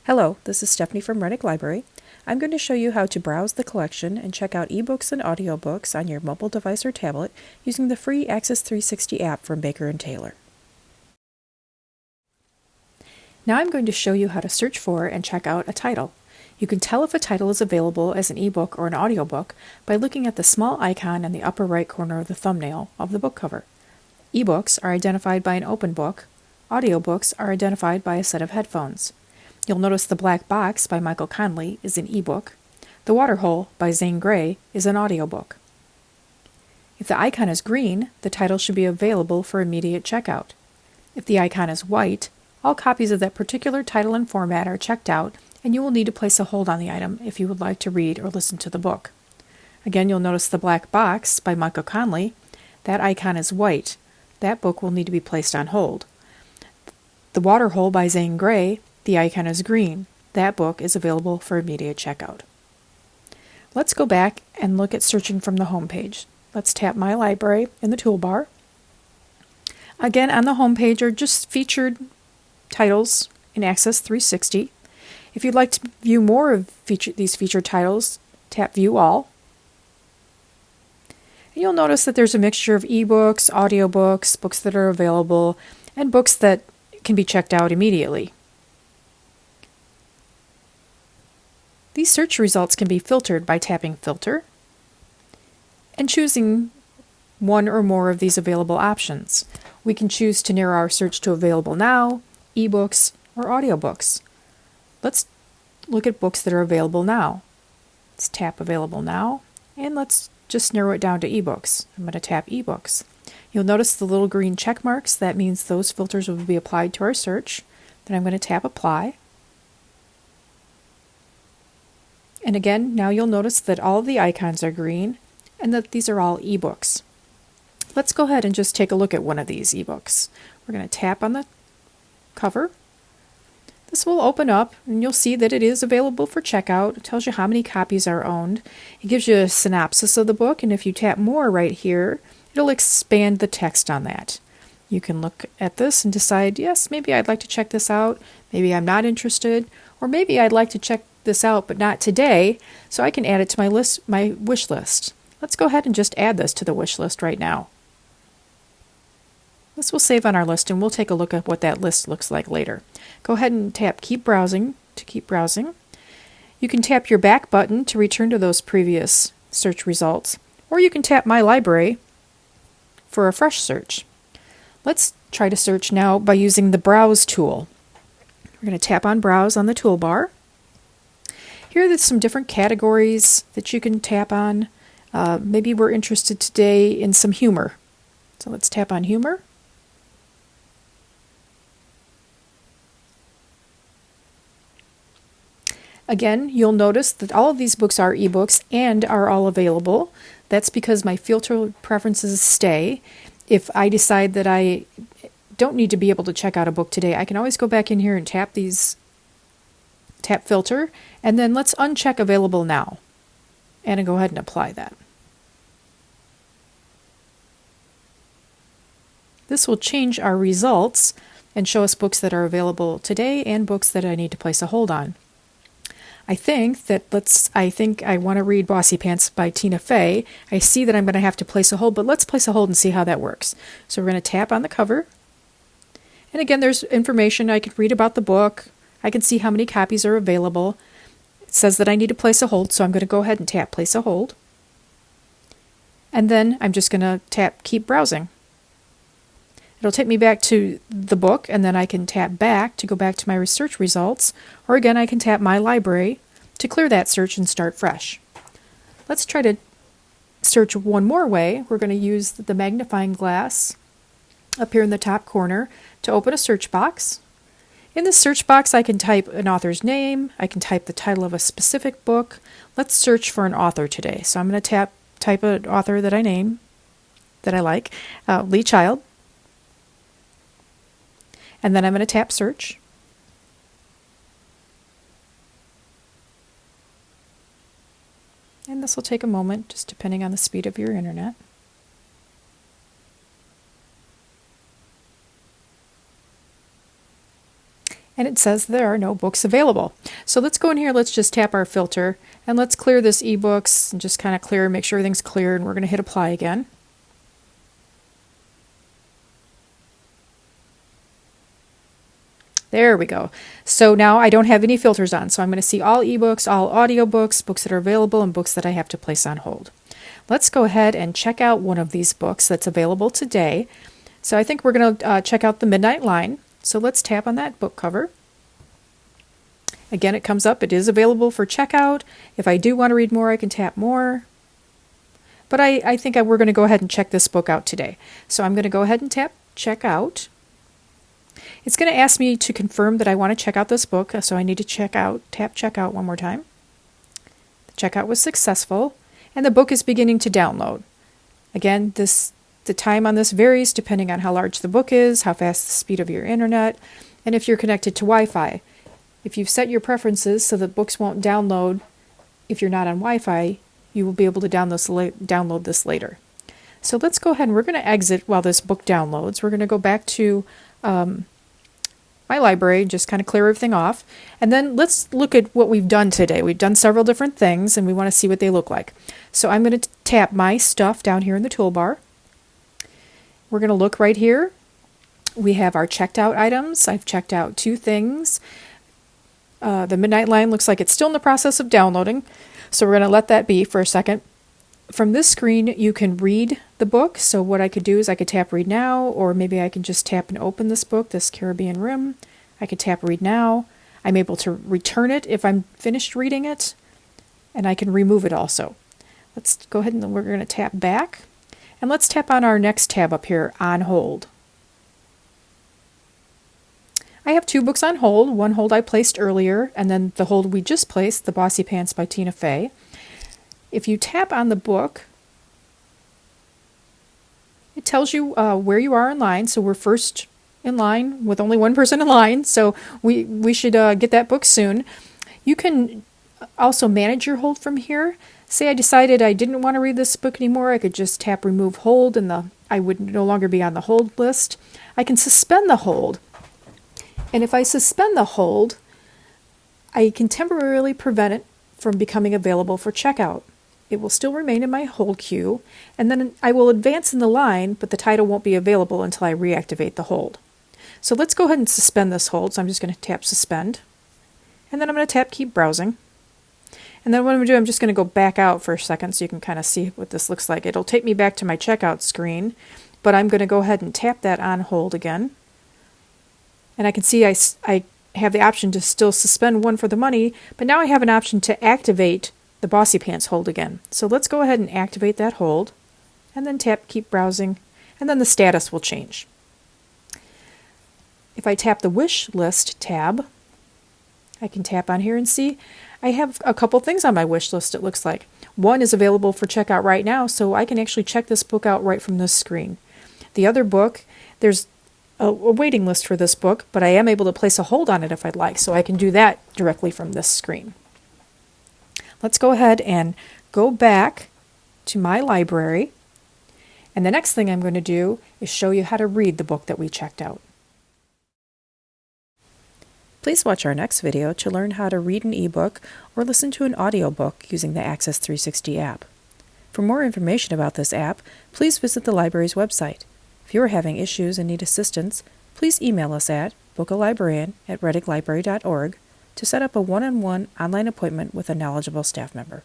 Hello, this is Stephanie from Reddick Library. I'm going to show you how to browse the collection and check out ebooks and audiobooks on your mobile device or tablet using the free Access 360 app from Baker & Taylor. Now I'm going to show you how to search for and check out a title. You can tell if a title is available as an ebook or an audiobook by looking at the small icon in the upper right corner of the thumbnail of the book cover. Ebooks are identified by an open book. Audiobooks are identified by a set of headphones. You'll notice The Black Box by Michael Conley is an ebook. The Waterhole by Zane Grey is an audiobook. If the icon is green, the title should be available for immediate checkout. If the icon is white, all copies of that particular title and format are checked out, and you will need to place a hold on the item if you would like to read or listen to the book. Again, you'll notice The Black Box by Michael Conley. That icon is white. That book will need to be placed on hold. The Waterhole by Zane Grey, the icon is green. That book is available for immediate checkout. Let's go back and look at searching from the home page. Let's tap My Library in the toolbar. Again, on the home page are just featured titles in Access 360. If you'd like to view more of these featured titles, tap View All. And you'll notice that there's a mixture of ebooks, audiobooks, books that are available, and books that can be checked out immediately. These search results can be filtered by tapping Filter and choosing one or more of these available options. We can choose to narrow our search to Available Now, ebooks, or audiobooks. Let's look at books that are available now. Let's tap Available Now, and let's just narrow it down to ebooks. I'm going to tap ebooks. You'll notice the little green check marks. That means those filters will be applied to our search. Then I'm going to tap Apply. And again, now you'll notice that all of the icons are green and that these are all ebooks. Let's go ahead and just take a look at one of these ebooks. We're going to tap on the cover. This will open up and you'll see that it is available for checkout. It tells you how many copies are owned. It gives you a synopsis of the book, and if you tap More right here, it'll expand the text on that. You can look at this and decide, yes, maybe I'd like to check this out. Maybe I'm not interested, or maybe I'd like to check this out but not today, so I can add it to my wish list. Let's go ahead and just add this to the wish list right now. This will save on our list, and we'll take a look at what that list looks like later. Go ahead and tap Keep Browsing to keep browsing. You can tap your back button to return to those previous search results, or you can tap My Library for a fresh search. Let's try to search now by using the Browse tool. We're going to tap on Browse on the toolbar. Here there's some different categories that you can tap on. Maybe we're interested today in some humor. So let's tap on Humor. Again, you'll notice that all of these books are ebooks and are all available. That's because my filter preferences stay. If I decide that I don't need to be able to check out a book today, I can always go back in here and tap Filter, and then let's uncheck Available Now, and go ahead and apply that. This will change our results and show us books that are available today and books that I need to place a hold on. I think I want to read Bossy Pants by Tina Fey. I see that I'm going to have to place a hold, but let's place a hold and see how that works. So we're going to tap on the cover. And again, there's information. I can read about the book. I can see how many copies are available. It says that I need to place a hold, so I'm going to go ahead and tap Place a Hold. And then I'm just going to tap Keep Browsing. It'll take me back to the book, and then I can tap back to go back to my research results, or again I can tap My Library to clear that search and start fresh. Let's try to search one more way. We're going to use the magnifying glass up here in the top corner to open a search box. In the search box I can type an author's name, I can type the title of a specific book. Let's search for an author today. So I'm going to type an author that I like, Lee Child. And then I'm going to tap Search. And this will take a moment, just depending on the speed of your internet. and it says there are no books available. So let's go in here, let's just tap our filter, and let's clear this ebooks and just kind of clear, make sure everything's clear, and we're going to hit apply again. There we go. So now I don't have any filters on, so I'm going to see all ebooks, all audiobooks, books that are available, and books that I have to place on hold. Let's go ahead and check out one of these books that's available today. So I think we're going to check out The Midnight Line. So let's tap on that book cover. Again, it comes up. It is available for checkout. If I do want to read more, I can tap more. But I think we're going to go ahead and check this book out today. So I'm going to go ahead and tap check out. It's going to ask me to confirm that I want to check out this book, so I need to tap check out one more time. The checkout was successful, and the book is beginning to download. Again, the time on this varies depending on how large the book is, how fast the speed of your internet, and if you're connected to Wi-Fi. If you've set your preferences so that books won't download if you're not on Wi-Fi, you will be able to download this later. So let's go ahead and we're going to exit while this book downloads. We're going to go back to my library, just kind of clear everything off. And then let's look at what we've done today. We've done several different things and we want to see what they look like. So I'm going to tap my stuff down here in the toolbar. We're going to look right here. We have our checked out items. I've checked out 2 things. The Midnight Line looks like it's still in the process of downloading, so we're going to let that be for a second. From this screen, you can read the book. So what I could do is I could tap read now, or maybe I can just tap and open this book, this Caribbean Rim. I could tap read now. I'm able to return it if I'm finished reading it, and I can remove it also. Let's go ahead and we're going to tap back, and let's tap on our next tab up here, on hold. I have 2 books on hold. One hold I placed earlier, and then the hold we just placed, The Bossy Pants by Tina Fey. If you tap on the book, it tells you where you are in line. So we're first in line with only one person in line, so we should get that book soon. You can also manage your hold from here. Say I decided I didn't want to read this book anymore, I could just tap remove hold and I would no longer be on the hold list. I can suspend the hold. And if I suspend the hold, I can temporarily prevent it from becoming available for checkout. It will still remain in my hold queue, and then I will advance in the line, but the title won't be available until I reactivate the hold. So let's go ahead and suspend this hold. So I'm just going to tap suspend, and then I'm going to tap keep browsing. And then what I'm going to do, I'm just going to go back out for a second so you can kind of see what this looks like. It'll take me back to my checkout screen, but I'm going to go ahead and tap that on hold again. And I can see I have the option to still suspend one for the money, but now I have an option to activate the Bossy Pants hold again. So let's go ahead and activate that hold, and then tap keep browsing, and then the status will change. If I tap the wish list tab, I can tap on here and see I have a couple things on my wish list, it looks like. One is available for checkout right now, so I can actually check this book out right from this screen. The other book, there's a waiting list for this book, but I am able to place a hold on it if I'd like, so I can do that directly from this screen. Let's go ahead and go back to my library, and the next thing I'm going to do is show you how to read the book that we checked out. Please watch our next video to learn how to read an ebook or listen to an audiobook using the Access 360 app. For more information about this app, please visit the library's website. If you are having issues and need assistance, please email us at bookalibrarian@reddicklibrary.org to set up a one-on-one online appointment with a knowledgeable staff member.